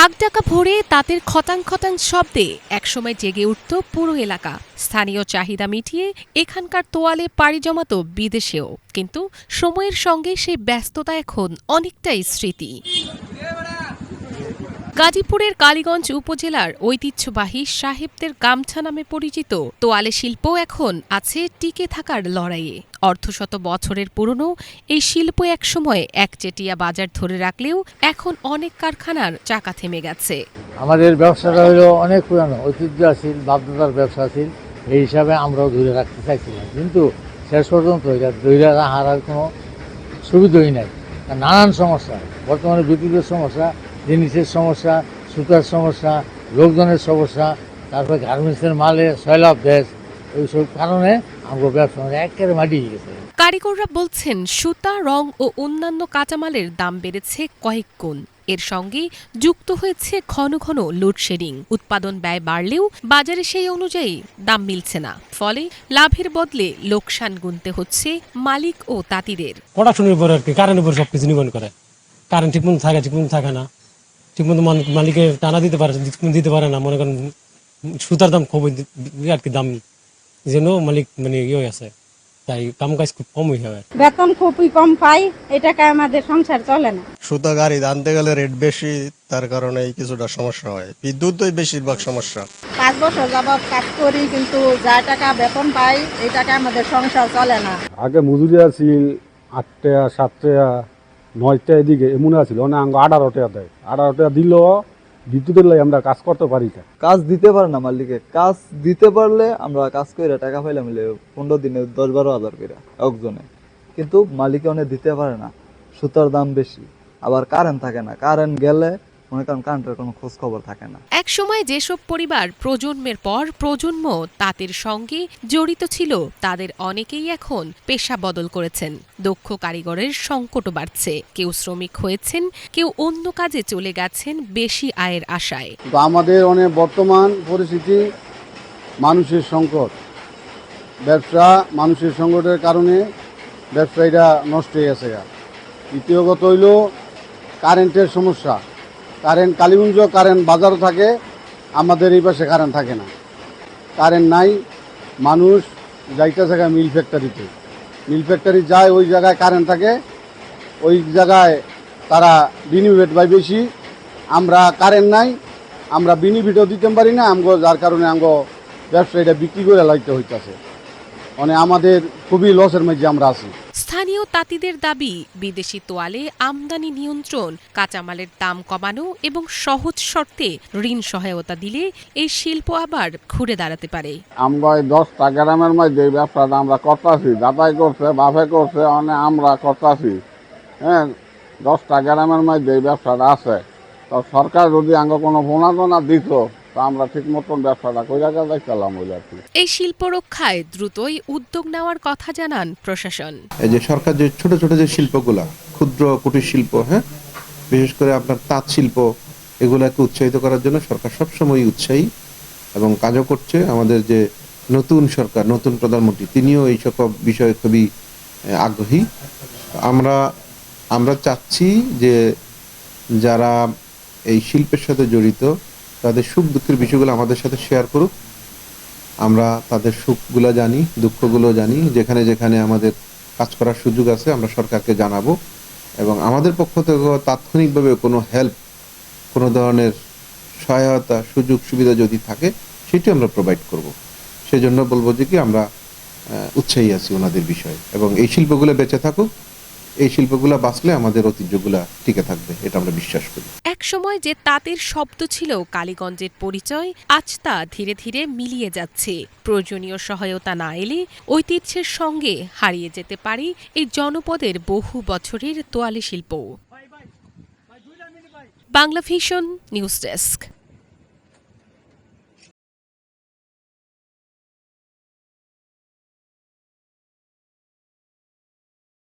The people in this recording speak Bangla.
কাকডাকা ভোরে তাঁতের খটাং খটাং শব্দে একসময় জেগে উঠত পুরো এলাকা। স্থানীয় চাহিদা মিটিয়ে এখানকার তোয়ালে পাড়ি জমাত বিদেশেও, কিন্তু সময়ের সঙ্গে সেই ব্যস্ততা এখন অনেকটাই স্মৃতি। গাজীপুরের কালীগঞ্জ উপজেলার ঐতিহ্যবাহী সাহেবদের গামছা নামে পরিচিত তোয়ালে শিল্প এখন আছে টিকে থাকার লড়াইয়ে। অর্ধশত বছরের পুরনো এই শিল্প একসময় একচেটিয়া বাজার ধরে রাখলেও এখন অনেক কারখানার চাকা থেমে গেছে। আমাদের ব্যবসাটা হলো অনেক পুরানো, ঐতিহ্যশীল বাপদাদার ব্যবসা ছিল, এই হিসাবে আমরাও ধরে রাখতে চাইছিলাম, কিন্তু শেষ পর্যন্ত এটা ধরে রাখার কোনো সুবিধাই নাই। নানান সমস্যা, বর্তমানে বিদ্যুতের সমস্যা, জিনিসের সমস্যা, সুতার সমস্যা, লোকজনের সমস্যা, তারপরে গার্মেন্টসের মালে সয়লাভ দেশ, এইসব কারণে আমার ব্যবসা একেবারে মাটি গেছে। কারিগররা বলছেন সুতা, রং ও অন্যান্য কাঁচামালের দাম বেড়েছে কয়েক গুণ। এর সঙ্গে যুক্ত হয়েছে ঘন ঘন লোডশেডিং। উৎপাদন ব্যয় বাড়লেও বাজারে সেই অনুযায়ী দাম মিলছে না, ফলে লাভের বদলে লোকসান গুনতে হচ্ছে মালিক ও তাঁতিদের। প্রোডাকশনের উপর আর কি, কারেন্টের উপর সবকিছু নির্ভর করে। কারেন্ট ঠিকমতো থাকে না, ঠিকমতো মালিকে টানা দিতে পারে না। মনে করেন সুতার দাম খুব আর কি, দাম যেন মালিক ইয়ে আছে, তাই কাম কাজ খুব কমই হয়। বেতন খুবই কম পাই, এটাকে আমাদের সংসার চলে না। সুতা গাড়ি আনতে গেলে রেট বেশি, তার কারণে কিছুটা সমস্যা হয়। বিদ্যুৎই বেশিরভাগ সমস্যা। 5 বছর যাবত কাজ করি, কিন্তু যা টাকা বেতন পাই এই টাকা আমাদের সংসার চলে না। আগে মজুরি আছিল 8 টাকা 7 টাকা 9 টাকা এদিকে এমন আছিল, না 18 টাকা দেয়। 18 টাকা দিল বিদ্যুতের লাই আমরা কাজ করতে পারি না। কাজ দিতে পারে না মালিকে। কাজ দিতে পারলে আমরা কাজ করে টাকা পাইলাম 15 দিনে 10-12 হাজার করে একজনে, কিন্তু মালিকে অনেক দিতে পারে না। সুতার দাম বেশি, আবার কারেন্ট থাকে না। কারেন্ট গেলে মনে করেন কারেন্টের কোনো খোঁজ খবর থাকে না। একসময় যেসব পরিবার প্রজন্মের পর প্রজন্ম তাঁতের সঙ্গে জড়িত ছিল, তাদের অনেকেই এখন পেশা বদল করেছেন। দক্ষ কারিগরের সংকটও বাড়ছে। কেউ শ্রমিক হয়েছেন, কেউ অন্য কাজে চলে গেছেন বেশি আয়ের আশায়। আমাদের অনেক বর্তমান পরিস্থিতি মানুষের সংকট, ব্যবসা মানুষের সংকটের কারণে ব্যবসায়ীরা নষ্ট হয়ে গেছে। দ্বিতীয় কথা হইল কারেন্টের সমস্যা। কারেন্ট কালীগঞ্জ কারেন্ট বাজারও থাকে, আমাদের এই পাশে কারেন্ট থাকে না। কারেন্ট নাই, মানুষ যাইতেছে মিল ফ্যাক্টরিতে। মিল ফ্যাক্টরি যায়, ওই জায়গায় কারেন্ট থাকে, ওই জায়গায় তারা বেনিফিট পায় বেশি। আমরা কারেন্ট নাই, আমরা বেনিফিটও দিতে পারি না, যার কারণে ব্যবসায়ীটা বিক্রি করে লাইতে হইতেছে। মানে আমাদের খুবই লসের মধ্যে আমরা আছি। স্থানীয় তাঁতিদের দাবি, বিদেশি তোয়ালে আমদানি নিয়ন্ত্রণ, কাঁচামালের দাম কমানো এবং সহজ শর্তে ঋণ সহায়তা দিলে এই শিল্প আবার ঘুরে দাঁড়াতে পারে। আমরা 10টা গ্রামের মধ্যে ব্যবসাটা আমরা করতেছি, দাদাই করছে, বাপে করছে, আমরা করতেছি। হ্যাঁ, 10টা গ্রামের মধ্যে ব্যবসাটা আছে। তো সরকার যদি কোনো প্রণোদনা দিত, আমরা ঠিক মতন ব্যবসাটা করে যাইতাম। এই শিল্প রক্ষায় দ্রুতই উদ্যোগ নেওয়ার কথা জানান প্রশাসন। এই যে সরকার যে ছোট ছোট যে শিল্পগুলা, ক্ষুদ্র কুটির শিল্প, হ্যাঁ, বিশেষ করে আপনার তাঁত শিল্প, এগুলাকে উৎসাহিত করার জন্য সরকার সবসময় উৎসাহী এবং কাজও করছে। আমাদের যে নতুন সরকার, নতুন প্রধানমন্ত্রী, তিনিও এই সকল বিষয়ে খুবই আগ্রহী। আমরা চাচ্ছি যে যারা এই শিল্পের সাথে জড়িত, তাদের সুখ দুঃখের বিষয়গুলো আমাদের সাথে শেয়ার করুক। আমরা তাদের সুখগুলো জানি, দুঃখগুলো জানি। যেখানে যেখানে আমাদের কাজ করার সুযোগ আছে আমরা সরকারকে জানাবো, এবং আমাদের পক্ষ থেকে তাৎক্ষণিকভাবে কোনো হেল্প, কোনো ধরনের সহায়তা, সুযোগ সুবিধা যদি থাকে, সেটি আমরা প্রোভাইড করব। সেজন্য বলবো যে কি আমরা উৎসাহী আছি ওনাদের বিষয়ে, এবং এই শিল্পগুলো বেঁচে থাকুক। এই শিল্পগুলো বাঁচলে আমাদের ঐতিহ্যগুলা টিকে থাকবে, এটা আমরা বিশ্বাস করি। একসময় যে তাঁতের শব্দ ছিল কালীগঞ্জের পরিচয়, আজ তা ধীরে ধীরে মিলিয়ে যাচ্ছে। প্রয়োজনীয় সহায়তা না এলে ঐতিহ্যের সঙ্গে হারিয়ে যেতে পারে এই জনপদের বহু বছরের তোয়ালে শিল্প। Bangla vision news desk.